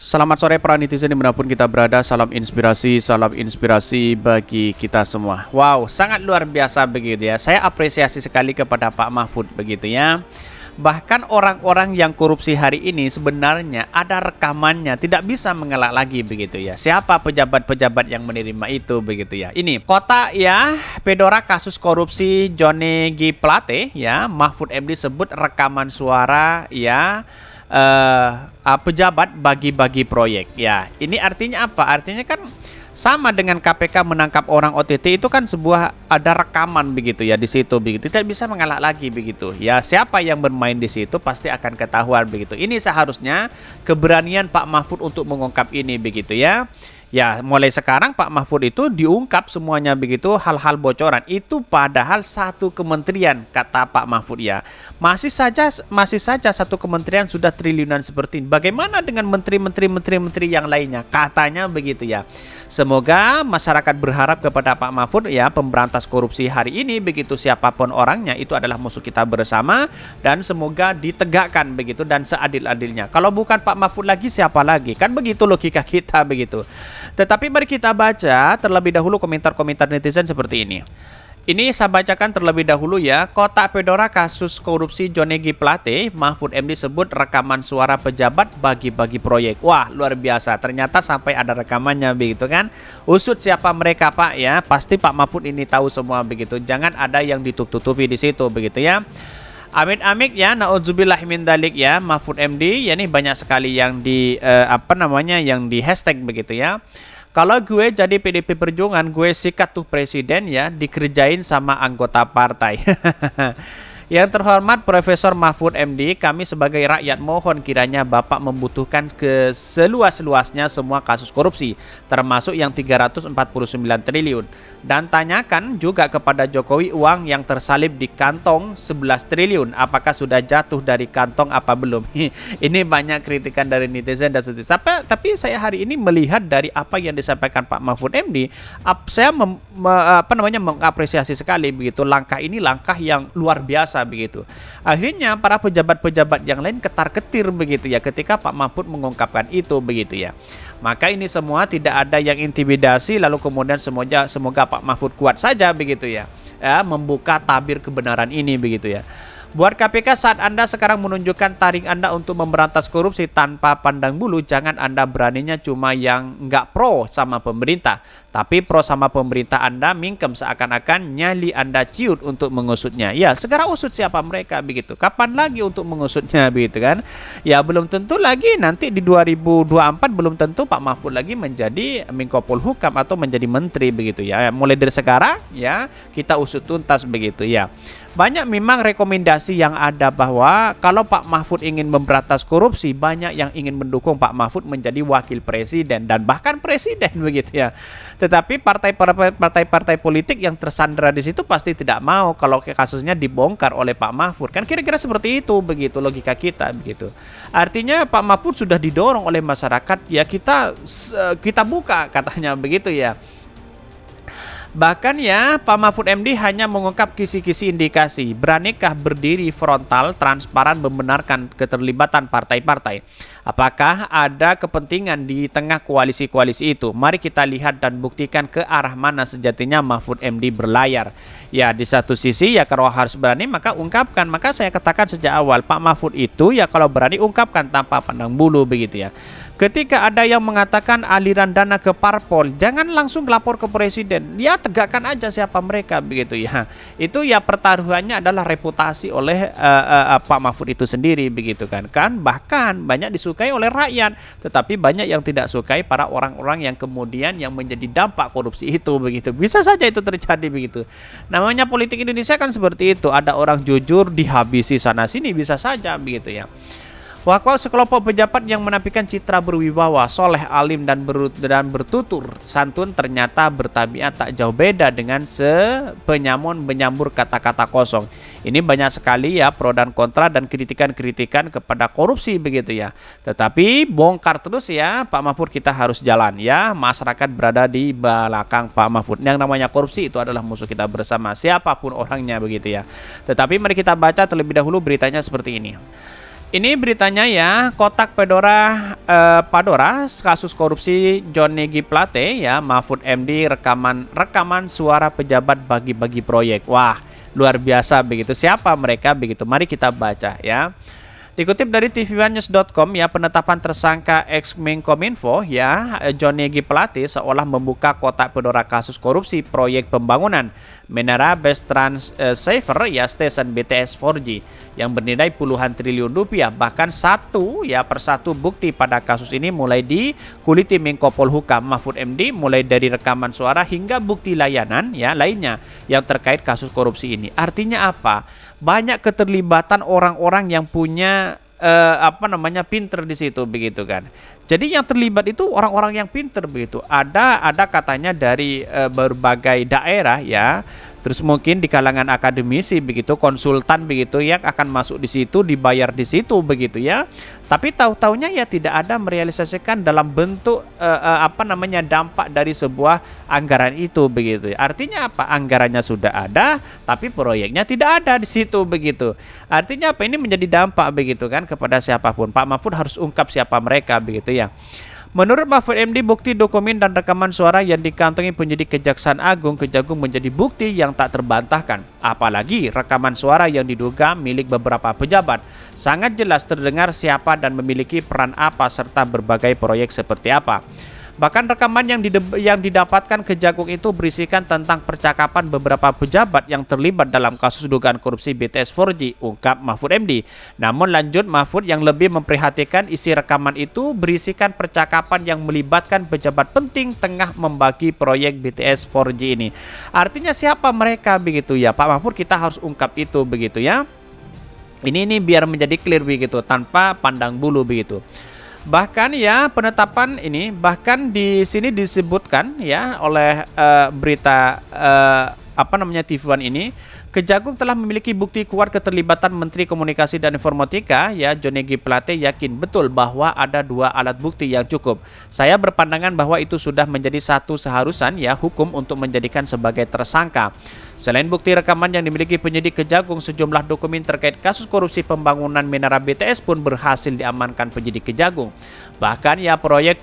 Selamat sore para netizen dimanapun kita berada. Salam inspirasi bagi kita semua. Wow, sangat luar biasa begitu ya. Saya apresiasi sekali kepada Pak Mahfud begitu ya. Bahkan orang-orang yang korupsi hari ini sebenarnya ada rekamannya, tidak bisa mengelak lagi begitu ya. Siapa pejabat-pejabat yang menerima itu begitu ya. Ini kota ya, Pedora kasus korupsi Johnny G. Plate ya. Mahfud MD sebut rekaman suara ya. Pejabat bagi-bagi proyek ya. Ini artinya apa? Artinya kan sama dengan KPK menangkap orang OTT itu kan sebuah ada rekaman begitu ya di situ begitu. Tidak bisa mengelak lagi begitu. Ya, siapa yang bermain di situ pasti akan ketahuan begitu. Ini seharusnya keberanian Pak Mahfud untuk mengungkap ini begitu ya. Ya, mulai sekarang Pak Mahfud itu diungkap semuanya begitu hal-hal bocoran. Itu padahal satu kementerian kata Pak Mahfud ya. Masih saja satu kementerian sudah triliunan seperti ini. Bagaimana dengan menteri yang lainnya? Katanya begitu ya. Semoga masyarakat berharap kepada Pak Mahfud ya, pemberantas korupsi hari ini begitu siapapun orangnya itu adalah musuh kita bersama dan semoga ditegakkan begitu dan seadil-adilnya. Kalau bukan Pak Mahfud lagi siapa lagi? Kan begitu logika kita begitu. Tetapi mari kita baca terlebih dahulu komentar-komentar netizen seperti ini. Ini saya bacakan terlebih dahulu ya. Kota Pedora kasus korupsi Johnny G. Plate, Mahfud MD sebut rekaman suara pejabat bagi-bagi proyek. Wah, luar biasa. Ternyata sampai ada rekamannya begitu kan. Usut siapa mereka Pak ya. Pasti Pak Mahfud ini tahu semua begitu. Jangan ada yang ditutup-tutupi di situ begitu ya. Amit-amit ya, naudzubillah min dalik ya, Mahfud MD. Ya ini banyak sekali yang di yang di hashtag begitu ya. Kalau gue jadi PDP Perjuangan, gue sikat tuh presiden ya, dikerjain sama anggota partai. Yang terhormat Profesor Mahfud MD, kami sebagai rakyat mohon kiranya Bapak membutuhkan seluas-luasnya semua kasus korupsi, termasuk yang 349 triliun. Dan tanyakan juga kepada Jokowi uang yang tersalib di kantong 11 triliun, apakah sudah jatuh dari kantong apa belum? Ini banyak kritikan dari netizen dan seterusnya. Tapi saya hari ini melihat dari apa yang disampaikan Pak Mahfud MD, saya mengapresiasi sekali begitu. Langkah ini langkah yang luar biasa begitu. Akhirnya para pejabat-pejabat yang lain ketar-ketir begitu ya ketika Pak Mahfud mengungkapkan itu begitu ya. Maka ini semua tidak ada yang intimidasi lalu kemudian semoga Pak Mahfud kuat saja begitu ya. Membuka tabir kebenaran ini begitu ya. Buat KPK saat Anda sekarang menunjukkan taring Anda untuk memberantas korupsi tanpa pandang bulu, jangan Anda beraninya cuma yang nggak pro sama pemerintah, tapi pro sama pemerintah Anda mingkem seakan-akan nyali Anda ciut untuk mengusutnya. Ya, segera usut siapa mereka begitu. Kapan lagi untuk mengusutnya begitu kan? Ya, belum tentu lagi nanti di 2024 belum tentu Pak Mahfud lagi menjadi Menko Polhukam atau menjadi menteri begitu ya. Mulai dari sekarang ya, kita usut tuntas begitu ya. Banyak memang rekomendasi yang ada bahwa kalau Pak Mahfud ingin memberantas korupsi, banyak yang ingin mendukung Pak Mahfud menjadi wakil presiden dan bahkan presiden begitu ya. Tetapi partai-partai politik yang tersandera di situ pasti tidak mau kalau kasusnya dibongkar oleh Pak Mahfud. Kan kira-kira seperti itu begitu logika kita begitu. Artinya Pak Mahfud sudah didorong oleh masyarakat ya kita buka katanya begitu ya. Bahkan ya, Pak Mahfud MD hanya mengungkap kisi-kisi indikasi. Beranikah berdiri frontal, transparan membenarkan keterlibatan partai-partai? Apakah ada kepentingan di tengah koalisi-koalisi itu? Mari kita lihat dan buktikan ke arah mana sejatinya Mahfud MD berlayar. Ya, di satu sisi ya kalau harus berani maka ungkapkan. Maka saya katakan sejak awal, Pak Mahfud itu ya kalau berani ungkapkan tanpa pandang bulu begitu ya. Ketika ada yang mengatakan aliran dana ke parpol, jangan langsung lapor ke presiden. Ya tegakkan aja siapa mereka begitu ya. Itu ya pertaruhannya adalah reputasi oleh Pak Mahfud itu sendiri begitu kan. Bahkan banyak disukai oleh rakyat, tetapi banyak yang tidak sukai para orang-orang yang kemudian yang menjadi dampak korupsi itu begitu. Bisa saja itu terjadi begitu. Namanya politik Indonesia kan seperti itu. Ada orang jujur dihabisi sana sini bisa saja begitu ya. Bahwa sekelompok pejabat yang menampilkan citra berwibawa, soleh, alim dan bertutur santun ternyata bertabiat tak jauh beda dengan menyambur kata-kata kosong. Ini banyak sekali ya pro dan kontra dan kritikan-kritikan kepada korupsi begitu ya. Tetapi bongkar terus ya Pak Mahfud, kita harus jalan ya. Masyarakat berada di belakang Pak Mahfud. Yang namanya korupsi itu adalah musuh kita bersama siapapun orangnya begitu ya. Tetapi mari kita baca terlebih dahulu beritanya seperti ini. Ini beritanya ya, kotak Pandora kasus korupsi Johnny G Plate ya, Mahfud MD rekaman suara pejabat bagi-bagi proyek. Wah, luar biasa begitu. Siapa mereka begitu? Mari kita baca ya. Dikutip dari tv1news.com ya, penetapan tersangka ex-Menkominfo ya Johnny G Plate seolah membuka kotak Pandora kasus korupsi proyek pembangunan Menara Base Transceiver ya stasiun BTS 4G yang bernilai puluhan triliun rupiah. Bahkan satu persatu bukti pada kasus ini mulai dikuliti Menko Polhukam Mahfud MD, mulai dari rekaman suara hingga bukti layanan ya lainnya yang terkait kasus korupsi ini. Artinya apa? Banyak keterlibatan orang-orang yang punya pinter di situ begitu kan. Jadi yang terlibat itu orang-orang yang pinter begitu. Ada katanya dari berbagai daerah ya. Terus mungkin di kalangan akademisi begitu, konsultan begitu yang akan masuk di situ, dibayar di situ begitu ya. Tapi tahu-taunya ya tidak ada merealisasikan dalam bentuk dampak dari sebuah anggaran itu begitu. Artinya apa? Anggarannya sudah ada, tapi proyeknya tidak ada di situ begitu. Artinya apa? Ini menjadi dampak begitu kan kepada siapapun. Pak Mahfud harus ungkap siapa mereka begitu ya. Menurut Mahfud MD, bukti dokumen dan rekaman suara yang dikantongi penyidik Kejaksaan Agung Kejagung menjadi bukti yang tak terbantahkan. Apalagi rekaman suara yang diduga milik beberapa pejabat. Sangat jelas terdengar siapa dan memiliki peran apa serta berbagai proyek seperti apa. Bahkan rekaman yang didapatkan Kejagung itu berisikan tentang percakapan beberapa pejabat yang terlibat dalam kasus dugaan korupsi BTS 4G, ungkap Mahfud MD. Namun lanjut Mahfud yang lebih memperhatikan isi rekaman itu berisikan percakapan yang melibatkan pejabat penting tengah membagi proyek BTS 4G ini. Artinya siapa mereka begitu ya Pak Mahfud, kita harus ungkap itu begitu ya. Ini biar menjadi clear begitu tanpa pandang bulu begitu. Bahkan ya penetapan ini bahkan di sini disebutkan ya oleh berita TV1 ini, Kejagung telah memiliki bukti kuat keterlibatan Menteri Komunikasi dan Informatika ya Johnny G Plate yakin betul bahwa ada 2 alat bukti yang cukup. Saya berpandangan bahwa itu sudah menjadi satu seharusan ya hukum untuk menjadikan sebagai tersangka. Selain bukti rekaman yang dimiliki penyidik Kejagung, sejumlah dokumen terkait kasus korupsi pembangunan Menara BTS pun berhasil diamankan penyidik Kejagung. Bahkan ya proyek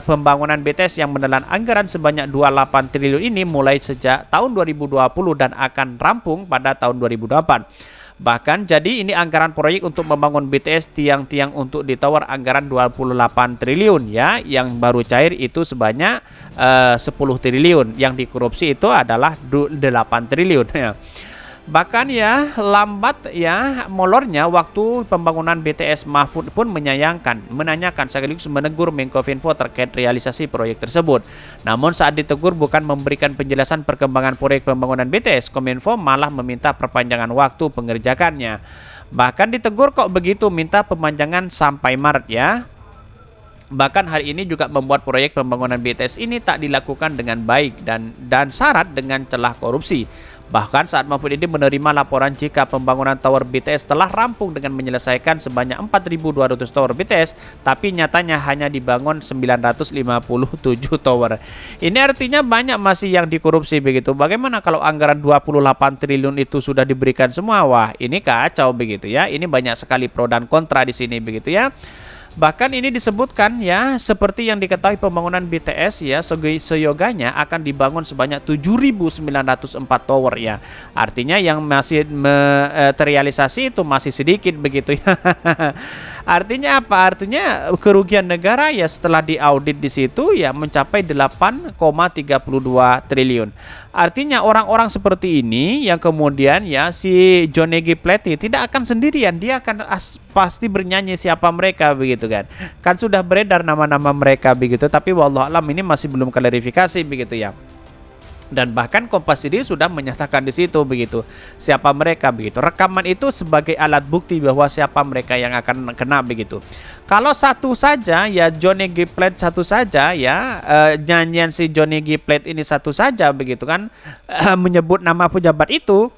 pembangunan BTS yang menelan anggaran sebanyak 28 triliun ini mulai sejak tahun 2020 dan akan rampung pada tahun 2028. Bahkan jadi ini anggaran proyek untuk membangun BTS tiang-tiang untuk ditawar anggaran 28 triliun ya, yang baru cair itu sebanyak 10 triliun, yang dikorupsi itu adalah 8 triliun ya. Bahkan ya lambat ya molornya waktu pembangunan BTS, Mahfud pun menanyakan sekaligus menegur Menkominfo terkait realisasi proyek tersebut. Namun saat ditegur bukan memberikan penjelasan perkembangan proyek pembangunan BTS, Kominfo malah meminta perpanjangan waktu pengerjakannya. Bahkan ditegur kok begitu, minta perpanjangan sampai Maret ya. Bahkan hari ini juga membuat proyek pembangunan BTS ini tak dilakukan dengan baik dan syarat dengan celah korupsi. Bahkan saat Mahfud ini menerima laporan jika pembangunan tower BTS telah rampung dengan menyelesaikan sebanyak 4.200 tower BTS, tapi nyatanya hanya dibangun 957 tower. Ini artinya banyak masih yang dikorupsi begitu. Bagaimana kalau anggaran 28 triliun itu sudah diberikan semua? Wah, ini kacau begitu ya. Ini banyak sekali pro dan kontra di sini begitu ya. Bahkan ini disebutkan ya, seperti yang diketahui pembangunan BTS ya, seyoganya akan dibangun sebanyak 7.904 tower ya. Artinya yang masih terrealisasi itu masih sedikit begitu ya. Artinya apa? Artinya kerugian negara ya setelah diaudit di situ ya mencapai 8,32 triliun. Artinya orang-orang seperti ini yang kemudian ya si Johnny G Plate tidak akan sendirian, dia akan pasti bernyanyi siapa mereka begitu kan. Kan sudah beredar nama-nama mereka begitu, tapi wallahualam ini masih belum klarifikasi begitu ya. Dan bahkan Kompas sendiri sudah menyatakan di situ begitu siapa mereka begitu. Rekaman itu sebagai alat bukti bahwa siapa mereka yang akan kena begitu. Kalau satu saja ya Johnny G Plate satu saja ya nyanyian si Johnny G Plate ini satu saja begitu kan menyebut nama pejabat itu,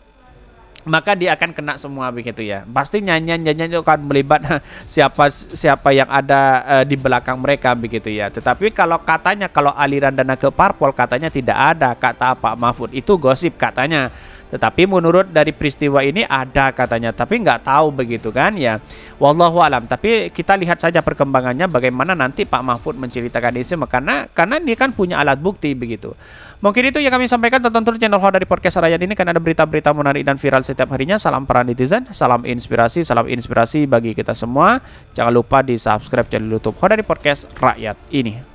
maka dia akan kena semua begitu ya. Pasti nyanyian itu akan melibat siapa yang ada di belakang mereka begitu ya. Tetapi kalau aliran dana ke parpol katanya tidak ada kata Pak Mahfud, itu gosip katanya. Tetapi menurut dari peristiwa ini ada katanya, tapi nggak tahu begitu kan ya. Wallahu alam. Tapi kita lihat saja perkembangannya bagaimana nanti Pak Mahfud menceritakan ini semua, karena dia kan punya alat bukti begitu. Mungkin itu yang kami sampaikan. Tonton terus channel Ho dari Podcast Rakyat ini, kan ada berita-berita menarik dan viral setiap harinya. Salam para netizen, salam inspirasi bagi kita semua. Jangan lupa di subscribe channel YouTube Ho dari Podcast Rakyat ini.